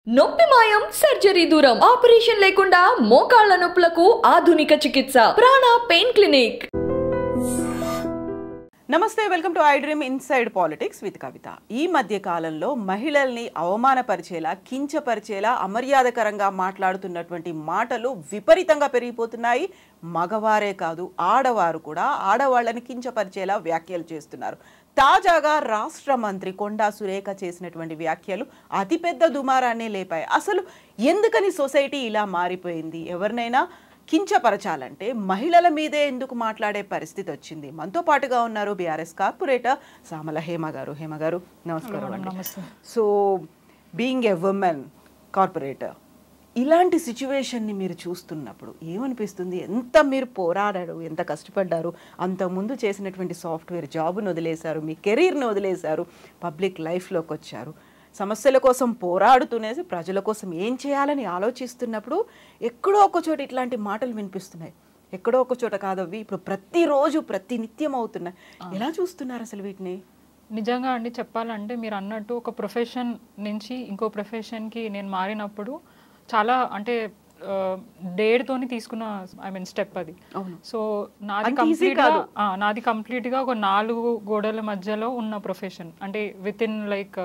నొప్పి మాయం సర్జరీ దూరం ఆపరేషన్ లేకుండా మోకాళ్ల నొప్పులకు ఆధునిక చికిత్స ప్రాణ పెయిన్ క్లినిక్. నమస్తే, welcome to I dream inside politics with Kavitha. ఈ మధ్య కాలంలో మహిళల్ని అవమానపరిచేలా, కించపరిచేలా, అమర్యాదకరంగా మాట్లాడుతున్నటువంటి మాటలు విపరీతంగా పెరిగిపోతున్నాయి. మగవారే కాదు, ఆడవారు కూడా ఆడవాళ్ళని కించపరిచేలా వ్యాఖ్యలు చేస్తున్నారు. తాజాగా రాష్ట్ర మంత్రి కొండా సురేఖ చేసినటువంటి వ్యాఖ్యలు అతిపెద్ద దుమారాన్ని లేపాయి. అసలు ఎందుకని సొసైటీ ఇలా మారిపోయింది? ఎవరినైనా కించపరచాలంటే మహిళల మీదే ఎందుకు మాట్లాడే పరిస్థితి వచ్చింది? మనతో పాటుగా ఉన్నారు బీఆర్ఎస్ కార్పొరేటర్ సామల హేమ గారు. హేమ గారు, నమస్కారం అండి. So being a women corporator, ఇలాంటి సిచ్యువేషన్ని మీరు చూస్తున్నప్పుడు ఏమనిపిస్తుంది? ఎంత మీరు పోరాడారు, ఎంత కష్టపడ్డారు, అంతకుముందు చేసినటువంటి సాఫ్ట్వేర్ జాబ్ను వదిలేశారు, మీ కెరీర్ని వదిలేశారు, పబ్లిక్ లైఫ్లోకి వచ్చారు, సమస్యల కోసం పోరాడుతూనే ప్రజల కోసం ఏం చేయాలని ఆలోచిస్తున్నప్పుడు ఎక్కడో ఒక చోట ఇట్లాంటి మాటలు వినిపిస్తున్నాయి. ఎక్కడో ఒక చోట కాదవి ఇప్పుడు ప్రతిరోజు ప్రతినిత్యం అవుతున్నాయి. ఎలా చూస్తున్నారు అసలు వీటిని? నిజంగా అండి, చెప్పాలంటే మీరు అన్నట్టు ఒక ప్రొఫెషన్ నుంచి ఇంకో ప్రొఫెషన్కి నేను మారినప్పుడు చాలా అంటే డేర్తోని తీసుకున్న స్టెప్ అది. సో నాది కంప్లీట్గా ఒక 4 గోడల మధ్యలో ఉన్న ప్రొఫెషన్. అంటే విత్ ఇన్ లైక్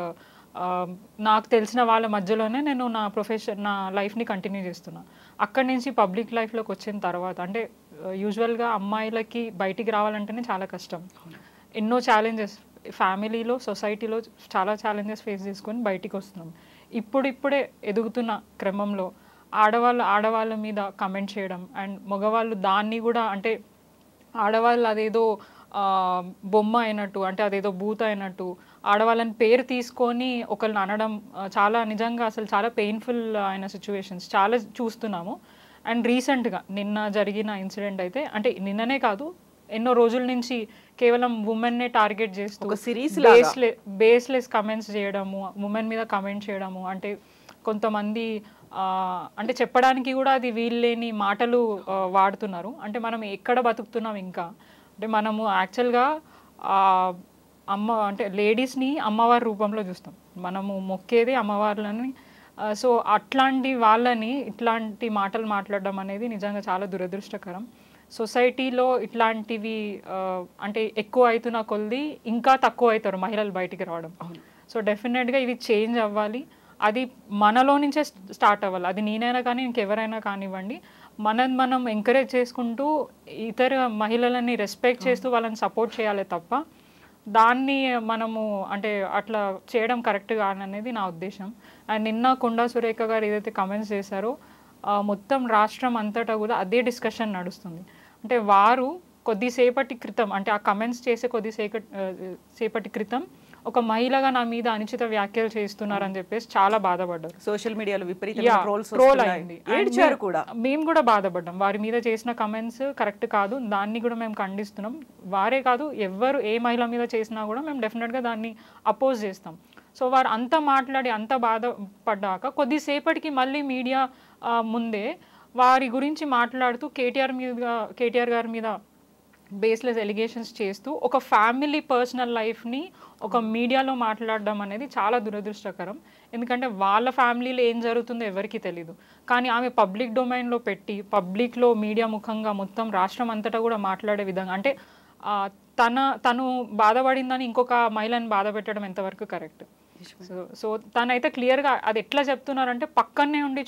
నాకు తెలిసిన వాళ్ళ మధ్యలోనే నేను నా లైఫ్ని కంటిన్యూ చేస్తున్నాను. అక్కడి నుంచి పబ్లిక్ లైఫ్లోకి వచ్చిన తర్వాత అంటే యూజువల్గా అమ్మాయిలకి బయటికి రావాలంటేనే చాలా కష్టం. ఎన్నో ఛాలెంజెస్ ఫ్యామిలీలో, సొసైటీలో చాలా ఛాలెంజెస్ ఫేస్ చేసుకొని బయటికి వస్తున్నాం. ఇప్పుడిప్పుడే ఎదుగుతున్న క్రమంలో ఆడవాళ్ళ మీద కమెంట్ చేయడం అండ్ మగవాళ్ళు దాన్ని కూడా అంటే ఆడవాళ్ళు అదేదో బొమ్మ అయినట్టు, అంటే అదేదో బూత్ అయినట్టు ఆడవాళ్ళని పేరు తీసుకొని ఒకళ్ళని అనడం చాలా నిజంగా అసలు చాలా పెయిన్ఫుల్ అయిన సిచ్యువేషన్స్ చాలా చూస్తున్నాము. అండ్ రీసెంట్గా నిన్న జరిగిన ఇన్సిడెంట్ అయితే అంటే నిన్ననే కాదు, ఎన్నో రోజుల నుంచి కేవలం ఉమెన్నే టార్గెట్ చేస్తూ బేస్లెస్ కమెంట్స్ చేయడము, ఉమెన్ మీద కమెంట్ చేయడము, అంటే కొంతమంది అంటే చెప్పడానికి కూడా అది వీల్లేని మాటలు వాడుతున్నారు. అంటే మనం ఎక్కడ బతుకుతున్నాం ఇంకా? అంటే మనము యాక్చువల్గా అంటే లేడీస్ని అమ్మవారి రూపంలో చూస్తాం, మనము మొక్కేది అమ్మవార్లని. సో అట్లాంటి వాళ్ళని ఇట్లాంటి మాటలు మాట్లాడడం అనేది నిజంగా చాలా దురదృష్టకరం. సొసైటీలో ఇట్లాంటివి అంటే ఎక్కువ అవుతున్న కొద్ది ఇంకా తక్కువ అవుతారు మహిళలు బయటికి రావడం. సో డెఫినెట్గా ఇవి చేంజ్ అవ్వాలి. అది మనలో నుంచే స్టార్ట్ అవ్వాలి. అది నేనైనా కానీ ఇంకెవరైనా కానివ్వండి, మనం ఎంకరేజ్ చేసుకుంటూ ఇతర మహిళలని రెస్పెక్ట్ చేస్తూ వాళ్ళని సపోర్ట్ చేయాలి తప్ప దాన్ని మనము అంటే అట్లా చేయడం కరెక్ట్ కాదనేది నా ఉద్దేశం. అండ్ నిన్న కొండా సురేఖ గారు ఏదైతే కమెంట్స్ చేశారో మొత్తం రాష్ట్రం అంతటా కూడా అదే డిస్కషన్ నడుస్తుంది. అంటే వారు కొద్దిసేపటి క్రితం అంటే ఆ కమెంట్స్ చేసే కొద్దిసేపటి క్రితం ఒక మహిళగా నా మీద అనుచిత వ్యాఖ్యలు చేస్తున్నారని చెప్పేసి చాలా బాధపడ్డారు. సోషల్ మీడియాలో ట్రోల్ అయింది. మేము కూడా బాధపడ్డాం. వారి మీద చేసిన కమెంట్స్ కరెక్ట్ కాదు, దాన్ని కూడా మేము ఖండిస్తున్నాం. వారే కాదు, ఎవరు ఏ మహిళ మీద చేసినా కూడా మేము డెఫినెట్గా దాన్ని అపోజ్ చేస్తాం. సో వారు అంత మాట్లాడి అంత బాధపడ్డాక కొద్దిసేపటికి మళ్ళీ మీడియా ముందే వారి గురించి మాట్లాడుతూ కేటీఆర్ గారి మీద బేస్లెస్ ఎలిగేషన్స్ చేస్తూ ఒక ఫ్యామిలీ పర్సనల్ లైఫ్ని ఒక మీడియాలో మాట్లాడడం అనేది చాలా దురదృష్టకరం. ఎందుకంటే వాళ్ళ ఫ్యామిలీలో ఏం జరుగుతుందో ఎవరికి తెలీదు. కానీ ఆమె పబ్లిక్ డొమైన్లో పెట్టి పబ్లిక్లో మీడియా ముఖంగా మొత్తం రాష్ట్రం అంతటా కూడా మాట్లాడే విధంగా అంటే తను బాధపడిందని ఇంకొక మహిళని బాధ పెట్టడం ఎంతవరకు కరెక్ట్? సో తనైతే క్లియర్గా అది ఎట్లా చెప్తున్నారంటే పక్కనే ఉండి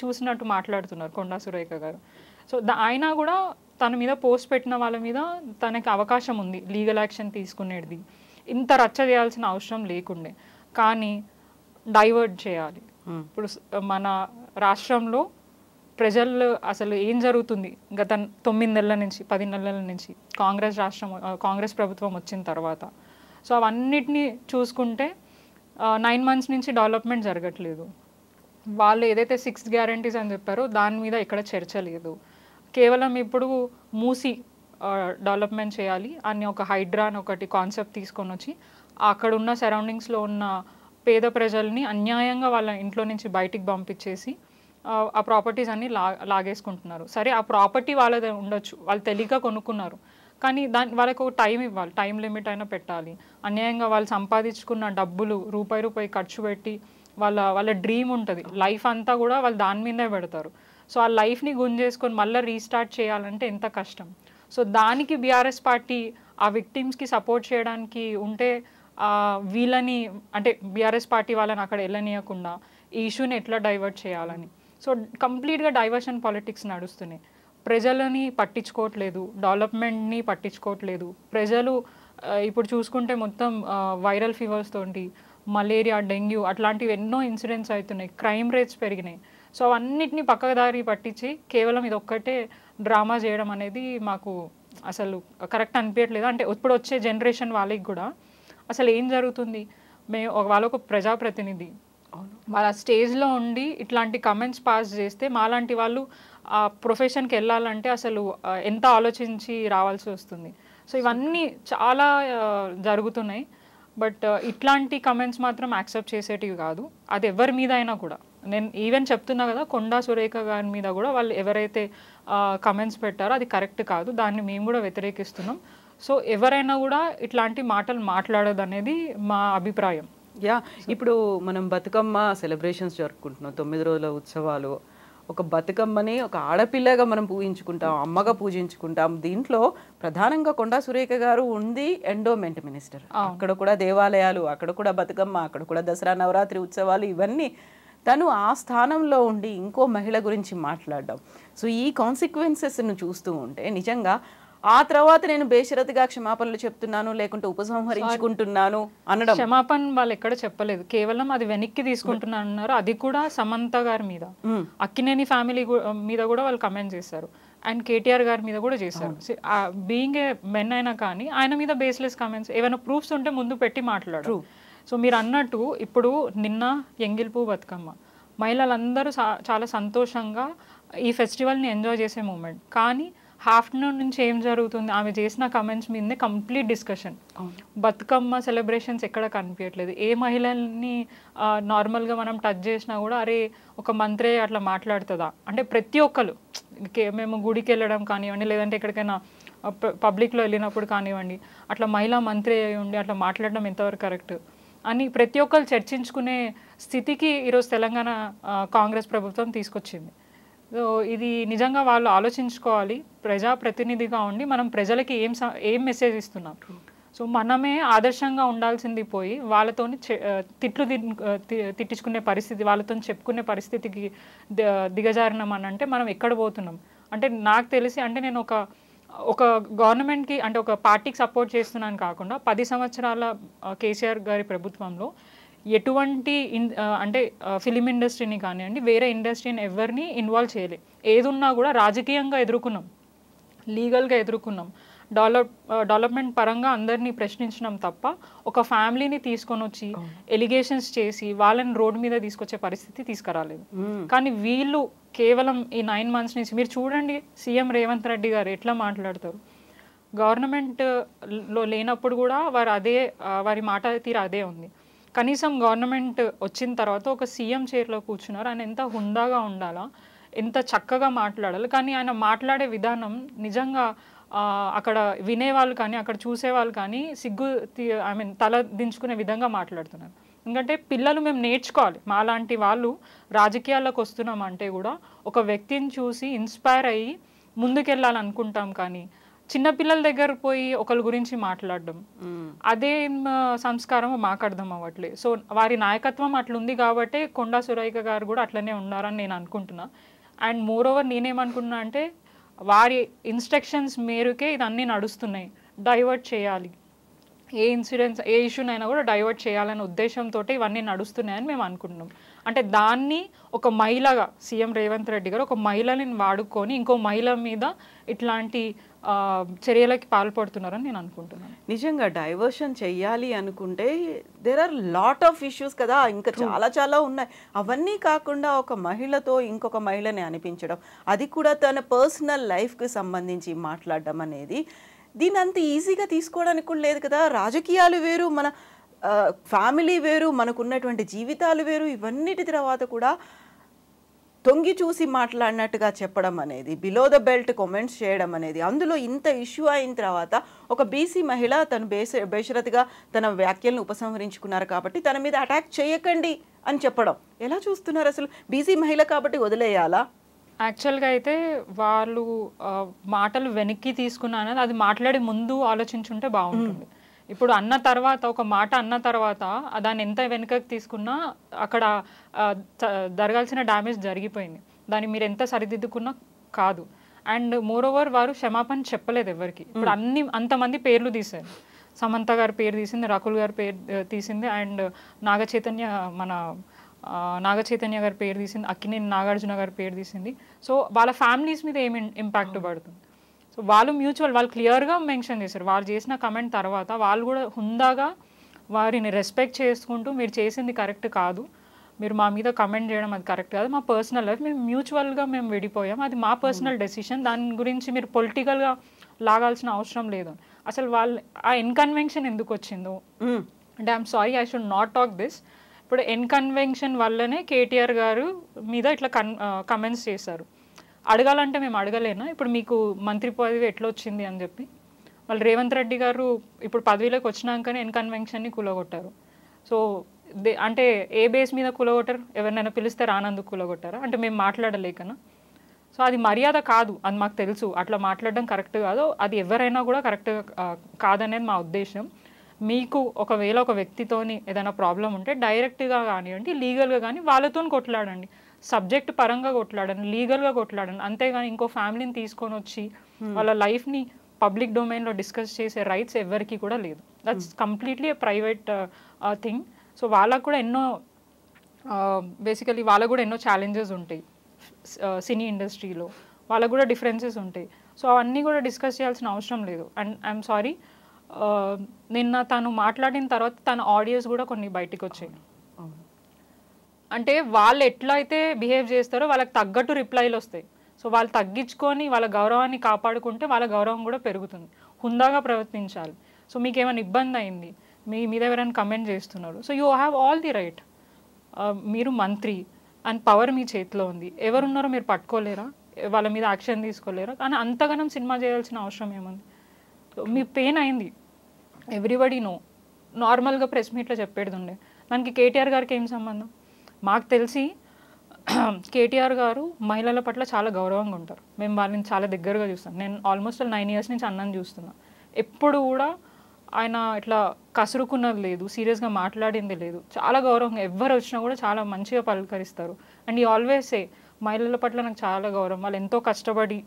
చూసినట్టు మాట్లాడుతున్నారు కొండా సురేఖ గారు. సో అయినా కూడా తన మీద పోస్ట్ పెట్టిన వాళ్ళ మీద తనకి అవకాశం ఉంది లీగల్ యాక్షన్ తీసుకునేది. ఇంత రచ్చ చేయాల్సిన అవసరం లేకుండే, కానీ డైవర్ట్ చేయాలి. ఇప్పుడు మన రాష్ట్రంలో ప్రజలు అసలు ఏం జరుగుతుంది గత 9 నెలల నుంచి 10 నెలల నుంచి కాంగ్రెస్ ప్రభుత్వం వచ్చిన తర్వాత, సో అవన్నిటినీ చూసుకుంటే 9 months నుంచి డెవలప్మెంట్ జరగట్లేదు. వాళ్ళు ఏదైతే 6 గ్యారంటీస్ అని చెప్పారో దాని మీద ఇక్కడ చర్చ లేదు. కేవలం ఇప్పుడు మూసి డెవలప్మెంట్ చేయాలి అని ఒక హైడ్రా అని ఒకటి కాన్సెప్ట్ తీసుకొని వచ్చి అక్కడ ఉన్న సరౌండింగ్స్లో ఉన్న పేద ప్రజల్ని అన్యాయంగా వాళ్ళ ఇంట్లో నుంచి బయటికి పంపించేసి ఆ ప్రాపర్టీస్ అన్నీ లాగేసుకుంటున్నారు. సరే, ఆ ప్రాపర్టీ వాళ్ళది ఉండొచ్చు, వాళ్ళు తెలియక కొనుక్కున్నారు, కానీ వాళ్ళకి ఒక టైం ఇవ్వాలి, టైం లిమిట్ అయినా పెట్టాలి. అన్యాయంగా వాళ్ళు సంపాదించుకున్న డబ్బులు రూపాయి ఖర్చు పెట్టి వాళ్ళ డ్రీమ్ ఉంటుంది, లైఫ్ అంతా కూడా వాళ్ళు దాని మీదే పెడతారు. సో ఆ లైఫ్ని గుంజేసుకొని మళ్ళీ రీస్టార్ట్ చేయాలంటే ఎంత కష్టం. సో దానికి బీఆర్ఎస్ పార్టీ ఆ విక్టిమ్స్కి సపోర్ట్ చేయడానికి ఉంటే వీళ్ళని అంటే బీఆర్ఎస్ పార్టీ వాళ్ళని అక్కడ వెళ్ళనీయకుండా ఈ ఇష్యూని ఎట్లా డైవర్ట్ చేయాలని. సో కంప్లీట్గా డైవర్షన్ పాలిటిక్స్ నడుస్తున్నాయి. ప్రజలని పట్టించుకోవట్లేదు, డెవలప్మెంట్ని పట్టించుకోవట్లేదు. ప్రజలు ఇప్పుడు చూసుకుంటే మొత్తం వైరల్ ఫీవర్స్ తోటి మలేరియా, డెంగ్యూ అట్లాంటివి ఎన్నో ఇన్సిడెంట్స్ అవుతున్నాయి, క్రైమ్ రేట్స్ పెరిగినాయి. సో అవన్నిటిని పక్కదారి పట్టించి కేవలం ఇది ఒక్కటే డ్రామా చేయడం అనేది మాకు అసలు కరెక్ట్ అనిపించట్లేదు. అంటే ఇప్పుడు వచ్చే జనరేషన్ వాళ్ళకి కూడా అసలు ఏం జరుగుతుంది, వాళ్ళొక ప్రజాప్రతినిధి, వాళ్ళ స్టేజ్లో ఉండి ఇట్లాంటి కమెంట్స్ పాస్ చేస్తే మాలాంటి వాళ్ళు ఆ ప్రొఫెషన్కి వెళ్ళాలంటే అసలు ఎంత ఆలోచించి రావాల్సి వస్తుంది. సో ఇవన్నీ చాలా జరుగుతున్నాయి. బట్ ఇట్లాంటి కమెంట్స్ మాత్రం యాక్సెప్ట్ చేసేటివి కాదు. అది ఎవరి మీద అయినా కూడా, నేను ఈవెన్ చెప్తున్నా కదా, కొండా సురేఖ గారి మీద కూడా వాళ్ళు ఎవరైతే కమెంట్స్ పెట్టారో అది కరెక్ట్ కాదు, దాన్ని మేము కూడా వ్యతిరేకిస్తున్నాం. సో ఎవరైనా కూడా ఇట్లాంటి మాటలు మాట్లాడదు అనేది మా అభిప్రాయం. ఇప్పుడు మనం బతుకమ్మ సెలబ్రేషన్స్ జరుపుకుంటున్నాం, 9 రోజుల ఉత్సవాలు. ఒక బతుకమ్మని ఒక ఆడపిల్లగా మనం పూజించుకుంటాం, అమ్మగా పూజించుకుంటాం. దీంట్లో ప్రధానంగా కొండా సురేఖ గారు ఉంది ఎండోమెంట్ మినిస్టర్. అక్కడ కూడా దేవాలయాలు, అక్కడ కూడా బతుకమ్మ, అక్కడ కూడా దసరా నవరాత్రి ఉత్సవాలు, ఇవన్నీ తను ఆ స్థానంలో ఉండి ఇంకో మహిళ గురించి మాట్లాడడం. సో ఈ కాన్సిక్వెన్సెస్ను చూస్తూ ఉంటే నిజంగా ఆ తర్వాత నేను బేషరతుగా క్షమాపణలు చెప్తున్నాను లేకుంటే ఉపసంహరించుకుంటున్నాను అనడం, క్షమాపణ వాళ్ళు ఎక్కడ చెప్పలేదు, కేవలం అది వెనక్కి తీసుకుంటున్నాను అన్నారు. అది కూడా సమంత గారి మీద, అక్కినేని ఫ్యామిలీ మీద కూడా వాళ్ళు కమెంట్ చేశారు, అండ్ కేటీఆర్ గారి మీద కూడా చేశారు. బీయింగ్ ఏ మెన్ అయినా కానీ ఆయన మీద బేస్లెస్ కమెంట్స్, ఏమైనా ప్రూఫ్స్ ఉంటే ముందు పెట్టి మాట్లాడరు. సో మీరు అన్నట్టు ఇప్పుడు నిన్న ఎంగిల్పూ బతుకమ్మ, మహిళలందరూ చాలా సంతోషంగా ఈ ఫెస్టివల్ని ఎంజాయ్ చేసే మూమెంట్. కానీ ఆఫ్టర్నూన్ నుంచి ఏం జరుగుతుంది, ఆమె చేసిన కమెంట్స్ మీదనే కంప్లీట్ డిస్కషన్. బతుకమ్మ సెలబ్రేషన్స్ ఎక్కడ కనిపించట్లేదు. ఏ మహిళల్ని నార్మల్గా మనం టచ్ చేసినా కూడా అరే ఒక మంత్రే అట్లా మాట్లాడుతుందా అంటే ప్రతి ఒక్కరు, మేము గుడికి వెళ్ళడం కానివ్వండి, లేదంటే ఎక్కడికైనా పబ్లిక్లో వెళ్ళినప్పుడు కానివ్వండి, అట్లా మహిళా మంత్రి అయి ఉండి అట్లా మాట్లాడడం ఎంతవరకు కరెక్ట్ అని ప్రతి ఒక్కరు చర్చించుకునే స్థితికి ఈరోజు తెలంగాణ కాంగ్రెస్ ప్రభుత్వం తీసుకొచ్చింది. సో ఇది నిజంగా వాళ్ళు ఆలోచించుకోవాలి. ప్రజాప్రతినిధిగా ఉండి మనం ప్రజలకి ఏం మెసేజ్ ఇస్తున్నాం. సో మనమే ఆదర్శంగా ఉండాల్సింది పోయి వాళ్ళతోని తిట్టించుకునే పరిస్థితి, వాళ్ళతో చెప్పుకునే పరిస్థితికి దిగజారినాం అని అంటే మనం ఎక్కడ పోతున్నాం అంటే, నాకు తెలిసి అంటే నేను ఒక గవర్నమెంట్కి అంటే ఒక పార్టీకి సపోర్ట్ చేస్తున్నాను కాకుండా 10 సంవత్సరాల కేసీఆర్ గారి ప్రభుత్వంలో ఎటువంటి అంటే ఫిలిం ఇండస్ట్రీని కానివ్వండి, వేరే ఇండస్ట్రీని ఎవరిని ఇన్వాల్వ్ చేయలే. ఏదున్నా కూడా రాజకీయంగా ఎదుర్కొన్నాం, లీగల్గా ఎదుర్కొన్నాం, డెవలప్మెంట్ పరంగా అందరినీ ప్రశ్నించడం తప్ప ఒక ఫ్యామిలీని తీసుకొని వచ్చి ఎలిగేషన్స్ చేసి వాళ్ళని రోడ్ మీద తీసుకొచ్చే పరిస్థితి తీసుకురాలేదు. కానీ వీళ్ళు కేవలం ఈ 9 months నుంచి మీరు చూడండి, సీఎం రేవంత్ రెడ్డి గారు ఎట్లా మాట్లాడతారు. గవర్నమెంట్లో లేనప్పుడు కూడా వారి మాట తీరు అదే ఉంది. కనీసం గవర్నమెంట్ వచ్చిన తర్వాత ఒక సీఎం చైర్లో కూర్చున్నారు, ఆయన ఎంత హుందాగా ఉండాలా, ఎంత చక్కగా మాట్లాడాలి. కానీ ఆయన మాట్లాడే విధానం నిజంగా అక్కడ వినేవాళ్ళు కానీ అక్కడ చూసేవాళ్ళు కానీ తల దించుకునే విధంగా మాట్లాడుతున్నారు. ఎందుకంటే పిల్లలు మేము నేర్చుకోవాలి, మాలాంటి వాళ్ళు రాజకీయాల్లోకి వస్తున్నామంటే కూడా ఒక వ్యక్తిని చూసి ఇన్స్పైర్ అయ్యి ముందుకెళ్ళాలనుకుంటాం. కానీ చిన్నపిల్లల దగ్గర పోయి ఒకరి గురించి మాట్లాడడం, అదే సంస్కారం మాకు అర్థం అవ్వట్లేదు. సో వారి నాయకత్వం అట్లుంది కాబట్టి కొండా సురేఖ గారు కూడా అట్లనే ఉన్నారని నేను అనుకుంటున్నా. అండ్ మోర్ ఓవర్ నేనేమనుకున్నా అంటే వారి ఇన్స్ట్రక్షన్స్ మేరకే ఇదన్నీ నడుస్తున్నాయి. డైవర్ట్ చేయాలి, ఏ ఇష్యూనైనా కూడా డైవర్ట్ చేయాలనే ఉద్దేశంతో ఇవన్నీ నడుస్తున్నాయని మేము అనుకుంటున్నాం. అంటే దాన్ని ఒక మహిళగా సీఎం రేవంత్ రెడ్డి గారు ఒక మహిళని వాడుకొని ఇంకో మహిళ మీద ఇట్లాంటి చర్యలకి పాల్పడుతున్నారని నేను అనుకుంటున్నాను. నిజంగా డైవర్షన్ చెయ్యాలి అనుకుంటే there are lot of issues కదా, ఇంకా చాలా ఉన్నాయి. అవన్నీ కాకుండా ఒక మహిళతో ఇంకొక మహిళని అనిపించడం, అది కూడా తన పర్సనల్ లైఫ్కి సంబంధించి మాట్లాడడం అనేది దీని అంత ఈజీగా తీసుకోవడానికి కూడా లేదు కదా. రాజకీయాలు వేరు, మన ఫ్యామిలీ వేరు, మనకున్నటువంటి జీవితాలు వేరు. ఇవన్నిటి తర్వాత కూడా తొంగి చూసి మాట్లాడినట్టుగా చెప్పడం అనేది, బిలో ద బెల్ట్ కామెంట్స్ చేయడం అనేది, అందులో ఇంత ఇష్యూ అయిన తర్వాత ఒక బీసీ మహిళ తను బేషరతుగా తన వ్యాఖ్యలను ఉపసంహరించుకున్నారు కాబట్టి తన మీద అటాక్ చేయకండి అని చెప్పడం ఎలా చూస్తున్నారు? అసలు బీసీ మహిళ కాబట్టి వదిలేయాలా? యాక్చువల్గా అయితే వాళ్ళు మాటలు వెనక్కి తీసుకున్నా అది మాట్లాడే ముందు ఆలోచించుంటే బాగుంటుంది. ఇప్పుడు అన్న తర్వాత ఒక మాట అన్న తర్వాత దాన్ని ఎంత వెనుకకి తీసుకున్నా అక్కడ జరగాల్సిన డ్యామేజ్ జరిగిపోయింది. దాన్ని మీరు ఎంత సరిదిద్దుకున్నా కాదు. అండ్ మోర్ ఓవర్ వారు క్షమాపణ చెప్పలేదు ఎవరికి. ఇప్పుడు అంతమంది పేర్లు తీశారు. సమంత గారి పేరు తీసింది, రకుల్ గారి పేరు తీసింది, అండ్ నాగ చైతన్య గారి పేరు తీసింది, అక్కినేని నాగార్జున గారి పేరు తీసింది. సో వాళ్ళ ఫ్యామిలీస్ మీద ఏమి ఇంపాక్ట్ పడుతుంది? సో వాళ్ళు వాళ్ళు క్లియర్గా మెన్షన్ చేశారు. వాళ్ళు చేసిన కమెంట్ తర్వాత వాళ్ళు కూడా హుందాగా వారిని రెస్పెక్ట్ చేసుకుంటూ మీరు చేసింది కరెక్ట్ కాదు, మీరు మా మీద కమెంట్ చేయడం అది కరెక్ట్ కాదు, మా పర్సనల్ లైఫ్ మేము మ్యూచువల్గా మేము విడిపోయాం, అది మా పర్సనల్ డెసిషన్, దాని గురించి మీరు పొలిటికల్గా లాగాల్సిన అవసరం లేదు. అసలు వాళ్ళు ఆ ఇన్కన్వెన్షన్ ఎందుకు వచ్చిందో అంటే I'm sorry I should not talk this. ఇప్పుడు ఇన్కన్వెన్షన్ వల్లనే కేటీఆర్ గారు మీద ఇట్లా కమెంట్స్ చేశారు. అడగాలంటే మేము అడగలేనా? ఇప్పుడు మీకు మంత్రి పదవి ఎట్లా వచ్చింది అని చెప్పి వాళ్ళు రేవంత్ రెడ్డి గారు ఇప్పుడు పదవిలోకి వచ్చినాకనే ఇన్కన్వెన్షన్ని కూలగొట్టారు. సో అంటే ఏ బేస్ మీద కూలగొట్టారు? ఎవరినైనా పిలిస్తే రానందుకు కూలగొట్టారా? అంటే మేము మాట్లాడలేకనా? సో అది మర్యాద కాదు, అది మాకు తెలుసు. అట్లా మాట్లాడడం కరెక్ట్ కాదు, అది ఎవరైనా కూడా కరెక్ట్ కాదనేది మా ఉద్దేశం. మీకు ఒకవేళ ఒక వ్యక్తితోని ఏదైనా ప్రాబ్లం ఉంటే డైరెక్ట్గా కానివ్వండి, లీగల్గా కానీ వాళ్ళతో కొట్లాడండి, సబ్జెక్ట్ పరంగా కొట్లాడండి, లీగల్గా కొట్లాడండి. అంతేగాని ఇంకో ఫ్యామిలీని తీసుకొని వచ్చి వాళ్ళ లైఫ్ని పబ్లిక్ డొమైన్లో డిస్కస్ చేసే రైట్స్ ఎవరికి కూడా లేదు. That's completely private thing. So వాళ్ళకు కూడా బేసికలీ వాళ్ళకు కూడా ఎన్నో ఛాలెంజెస్ ఉంటాయి సినీ ఇండస్ట్రీలో, వాళ్ళకు కూడా డిఫరెన్సెస్ ఉంటాయి. సో అవన్నీ కూడా డిస్కస్ చేయాల్సిన అవసరం లేదు. అండ్ ఐఎమ్ సారీ, నిన్న తను మాట్లాడిన తర్వాత తన ఆడియోస్ కూడా కొన్ని బయటికి వచ్చాయి. అంటే వాళ్ళు ఎట్లా అయితే బిహేవ్ చేస్తారో వాళ్ళకి తగ్గట్టు రిప్లైలు వస్తాయి. సో వాళ్ళు తగ్గించుకొని వాళ్ళ గౌరవాన్ని కాపాడుకుంటే వాళ్ళ గౌరవం కూడా పెరుగుతుంది. హుందాగా ప్రవర్తించాలి. సో మీకు ఏమైనా ఇబ్బంది అయింది, మీ మీద ఎవరైనా కమెంట్ చేస్తున్నారు, so you have all the right. మీరు మంత్రి అండ్ పవర్ మీ చేతిలో ఉంది, ఎవరున్నారో మీరు పట్టుకోలేరా? వాళ్ళ మీద యాక్షన్ తీసుకోలేరా? కానీ అంతగానం సినిమా చేయాల్సిన అవసరం ఏముంది? మీ పెయిన్ అయింది, ఎవ్రీబడి నో. నార్మల్గా ప్రెస్ మీట్లో చెప్పేది ఉండే, దానికి కేటీఆర్ గారికి ఏం సంబంధం? మాకు తెలిసి కేటీఆర్ గారు మహిళల పట్ల చాలా గౌరవంగా ఉంటారు. మేము వాళ్ళని చాలా దగ్గరగా చూస్తాం. నేను ఆల్మోస్ట్ 9 years నుంచి అన్నని చూస్తున్నా. ఎప్పుడు కూడా ఆయన ఇట్లా కసురుకున్నది లేదు, సీరియస్గా మాట్లాడింది లేదు. చాలా గౌరవంగా ఎవరు వచ్చినా కూడా చాలా మంచిగా పలకరిస్తారు. అండ్ ఈ ఆల్వేస్ సే మహిళల పట్ల నాకు చాలా గౌరవం, వాళ్ళు ఎంతో కష్టపడి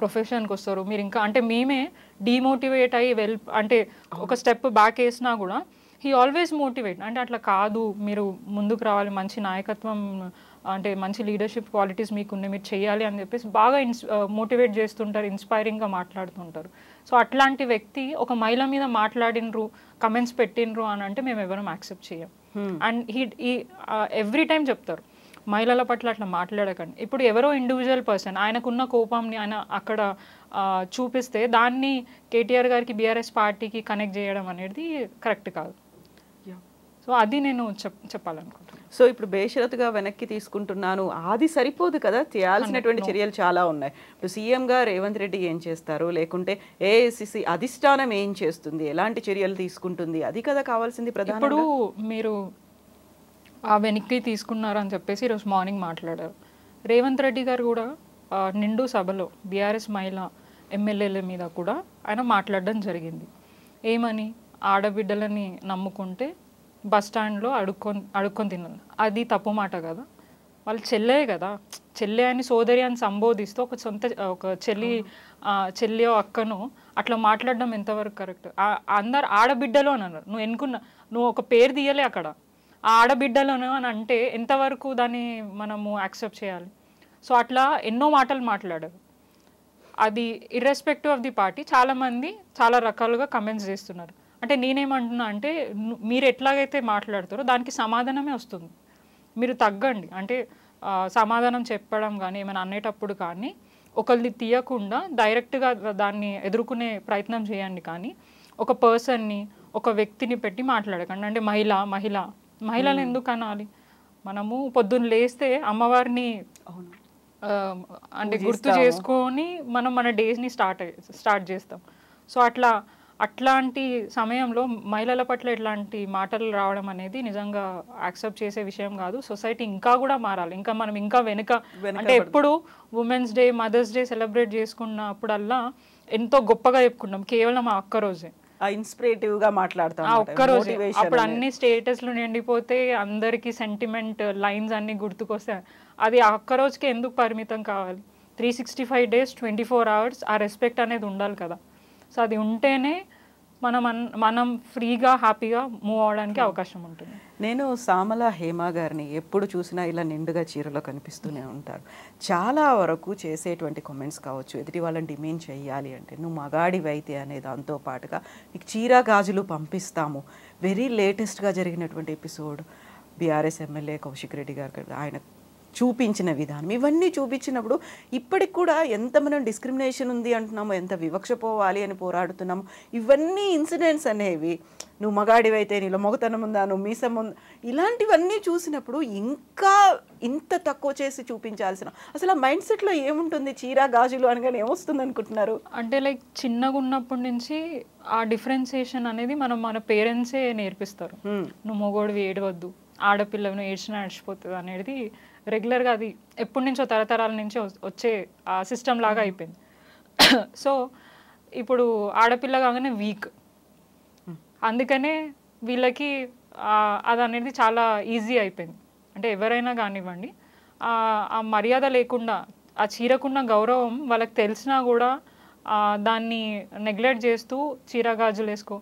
ప్రొఫెషన్కి వస్తారు. మీరు ఇంకా అంటే మేమే డీమోటివేట్ అయ్యి అంటే ఒక స్టెప్ బ్యాక్ వేసినా కూడా హీ ఆల్వేస్ మోటివేట్. అంటే అట్లా కాదు, మీరు ముందుకు రావాలి, మంచి నాయకత్వం అంటే మంచి లీడర్షిప్ క్వాలిటీస్ మీకు ఉన్నాయి, మీరు చేయాలి అని చెప్పేసి బాగా మోటివేట్ చేస్తుంటారు, ఇన్స్పైరింగ్గా మాట్లాడుతుంటారు. సో అట్లాంటి వ్యక్తి ఒక మహిళ మీద మాట్లాడినరు, కమెంట్స్ పెట్టినరు అని అంటే మేము ఎవరం యాక్సెప్ట్ చేయం. అండ్ ఈ ఎవ్రీ టైం చెప్తారు మహిళల పట్ల అట్లా మాట్లాడకండి. ఇప్పుడు ఎవరో ఇండివిజువల్ పర్సన్ ఆయనకున్న కోపంని ఆయన అక్కడ చూపిస్తే దాన్ని కేటీఆర్ గారికి బీఆర్ఎస్ పార్టీకి కనెక్ట్ చేయడం అనేది కరెక్ట్ కాదు. సో అది నేను చెప్పాలనుకుంటున్నాను. సో ఇప్పుడు బేషరతుగా వెనక్కి తీసుకుంటున్నాను, అది సరిపోదు కదా, చేయాల్సినటువంటి చర్యలు చాలా ఉన్నాయి. ఇప్పుడు సీఎంగా రేవంత్ రెడ్డి ఏం చేస్తారు, లేకుంటే ఏఐసిసి అధిష్టానం ఏం చేస్తుంది, ఎలాంటి చర్యలు తీసుకుంటుంది, అది కదా కావాల్సింది ప్రధానంగా. ఇప్పుడు మీరు ఆ వెనక్కి తీసుకున్నారని చెప్పేసి ఈరోజు మార్నింగ్ మాట్లాడారు. రేవంత్ రెడ్డి గారు కూడా నిండు సభలో బీఆర్ఎస్ మహిళా ఎమ్మెల్యేల మీద కూడా ఆయన మాట్లాడడం జరిగింది. ఏమని? ఆడబిడ్డలని నమ్ముకుంటే బస్ స్టాండ్లో అడుక్కొని తిన్నాను. అది తప్పు మాట కదా. వాళ్ళు చెల్లే కదా, చెల్లె అని సోదరి అని సంబోధిస్తూ ఒక చెల్లియో అక్కను అట్లా మాట్లాడడం ఎంతవరకు కరెక్ట్? అందరు ఆడబిడ్డలో అని అన్నారు. నువ్వు ఒక పేరు తీయలే అక్కడ, ఆ ఆడబిడ్డలోనో అని అంటే ఎంతవరకు దాన్ని మనము యాక్సెప్ట్ చేయాలి? సో అట్లా ఎన్నో మాటలు మాట్లాడారు. అది ఇర్రెస్పెక్టివ్ ఆఫ్ ది పార్టీ చాలామంది చాలా రకాలుగా కమెంట్స్ చేస్తున్నారు. అంటే నేనేమంటున్నా అంటే మీరు ఎట్లాగైతే మాట్లాడతారో దానికి సమాధానమే వస్తుంది. మీరు తగ్గండి. అంటే సమాధానం చెప్పడం కానీ ఏమైనా అనేటప్పుడు కానీ ఒకరిని తీయకుండా డైరెక్ట్గా దాన్ని ఎదుర్కొనే ప్రయత్నం చేయండి. కానీ ఒక పర్సన్ని ఒక వ్యక్తిని పెట్టి మాట్లాడకండి. అంటే మహిళలను ఎందుకు అనాలి? మనము పొద్దున్న లేస్తే అమ్మవారిని అంటే గుర్తు చేసుకొని మనం మన డేస్ని స్టార్ట్ చేస్తాం. సో అట్లాంటి సమయంలో మహిళల పట్ల ఇట్లాంటి మాటలు రావడం అనేది నిజంగా యాక్సెప్ట్ చేసే విషయం కాదు. సొసైటీ ఇంకా కూడా మారాలి. ఇంకా మనం ఇంకా వెనుక అంటే ఎప్పుడు women's day, mother's day celebrate చేసుకున్నప్పుడల్లా ఎంతో గొప్పగా చెప్పుకున్నాం కేవలం ఆ ఒక్క రోజే. ఇన్స్పిరేటివ్ గా మాట్లాడతాం ఆ ఒక్కరోజే. అప్పుడు అన్ని స్టేటస్లు నిండిపోతే అందరికి సెంటిమెంట్ లైన్స్ అన్ని గుర్తుకొస్తాయి. అది ఆ ఒక్క రోజుకి ఎందుకు పరిమితం కావాలి? 365 days 24 hours ఆ రెస్పెక్ట్ అనేది ఉండాలి కదా. సో అది ఉంటేనే మనం ఫ్రీగా హ్యాపీగా మూవ్ అవడానికి అవకాశం ఉంటుంది. నేను సామల హేమ గారిని ఎప్పుడు చూసినా ఇలా నిండుగా చీరలో కనిపిస్తూనే ఉంటారు. చాలా వరకు చేసేటువంటి కామెంట్స్ కావచ్చు, ఎదుటి వాళ్ళని డిమేన్ చేయాలి అంటే నువ్వు మగాడివైతే అనే దాంతో పాటుగా నీకు చీర గాజులు పంపిస్తాము. వెరీ లేటెస్ట్గా జరిగినటువంటి episode BRS MLA Kaushik Reddy గారు ఆయన చూపించిన విధానం, ఇవన్నీ చూపించినప్పుడు ఇప్పటికి కూడా ఎంత మనం డిస్క్రిమినేషన్ ఉంది అంటున్నాము, ఎంత వివక్ష పోవాలి అని పోరాడుతున్నాము. ఇవన్నీ ఇన్సిడెంట్స్ అనేవి నువ్వు మగాడివైతే నీలో మొగతనం ఉందా, నువ్వు మీసం ఉందా, ఇలాంటివన్నీ చూసినప్పుడు ఇంకా ఇంత తక్కువ చేసి చూపించాల్సిన అసలు ఆ మైండ్ సెట్లో ఏముంటుంది? చీర గాజులు అనగానే ఏమొస్తుంది అనుకుంటున్నారు? అంటే లైక్ చిన్నగా ఉన్నప్పటి నుంచి ఆ డిఫరెన్సియేషన్ అనేది మన పేరెంట్సే నేర్పిస్తారు. నువ్వు మొగోడివి ఏడవద్దు, ఆడపిల్లను ఏడ్చినా ఏడ్చిపోతుంది అనేది రెగ్యులర్గా అది ఎప్పటి నుంచో తరతరాల నుంచి వచ్చే సిస్టమ్ లాగా అయిపోయింది. సో ఇప్పుడు ఆడపిల్ల కాగానే వీక్, అందుకనే వీళ్ళకి అది అనేది చాలా ఈజీ అయిపోయింది. అంటే ఎవరైనా కానివ్వండి ఆ మర్యాద లేకుండా, ఆ చీరకున్న గౌరవం వాళ్ళకి తెలిసినా కూడా దాన్ని నెగ్లెక్ట్ చేస్తూ చీర గాజులు వేసుకో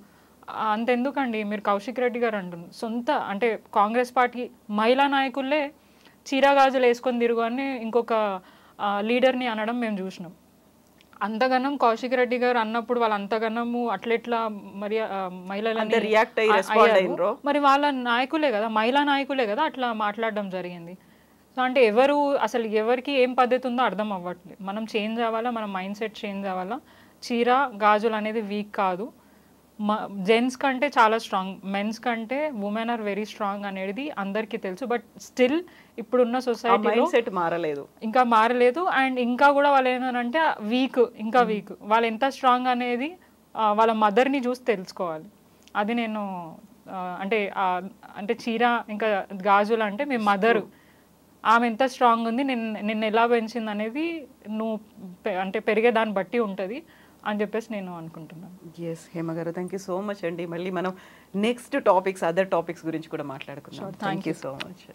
అంతెందుకండి. మీరు కౌశిక్ రెడ్డి గారు అంటున్నారు, సొంత అంటే కాంగ్రెస్ పార్టీ మహిళా నాయకులే చీర గాజులు వేసుకొని తిరుగు అని ఇంకొక లీడర్ని అనడం మేము చూసినాం. అంతగనం కౌశిక్ రెడ్డి గారు అన్నప్పుడు వాళ్ళు అంతగనము అట్లెట్లా మరి మహిళలని రియాక్ట్ అయ్యారు. మరి వాళ్ళ నాయకులే కదా, మహిళా నాయకులే కదా అట్లా మాట్లాడడం జరిగింది. సో అంటే అసలు ఎవరికి ఏం పద్ధతి ఉందో అర్థం అవ్వట్లేదు. మనం చేంజ్ అవ్వాలా, మన మైండ్ సెట్ చేంజ్ అవ్వాలా. చీర గాజులు అనేది వీక్ కాదు. జెంట్స్ కంటే చాలా స్ట్రాంగ్, మెన్స్ కంటే ఉమెన్ ఆర్ వెరీ స్ట్రాంగ్ అనేది అందరికీ తెలుసు. బట్ స్టిల్ ఇప్పుడున్న సొసైటీలో మారలేదు, ఇంకా మారలేదు. అండ్ ఇంకా కూడా వాళ్ళు ఏంటంటే ఇంకా వీక్. వాళ్ళు ఎంత స్ట్రాంగ్ అనేది వాళ్ళ మదర్ని చూసి తెలుసుకోవాలి. అది నేను అంటే చీర ఇంకా గాజులు అంటే మీ మదరు, ఆమె ఎంత స్ట్రాంగ్ ఉంది, నిన్ను ఎలా పెంచింది అనేది నువ్వు అంటే పెరిగే దాన్ని బట్టి ఉంటుంది అని చెప్పేసి నేను అనుకుంటున్నాను. ఎస్ హేమ గారు, థ్యాంక్ యూ సో మచ్ అండి. మళ్ళీ మనం నెక్స్ట్ టాపిక్స్, అదర్ టాపిక్స్ గురించి కూడా మాట్లాడుకుందాం. Thank you so much.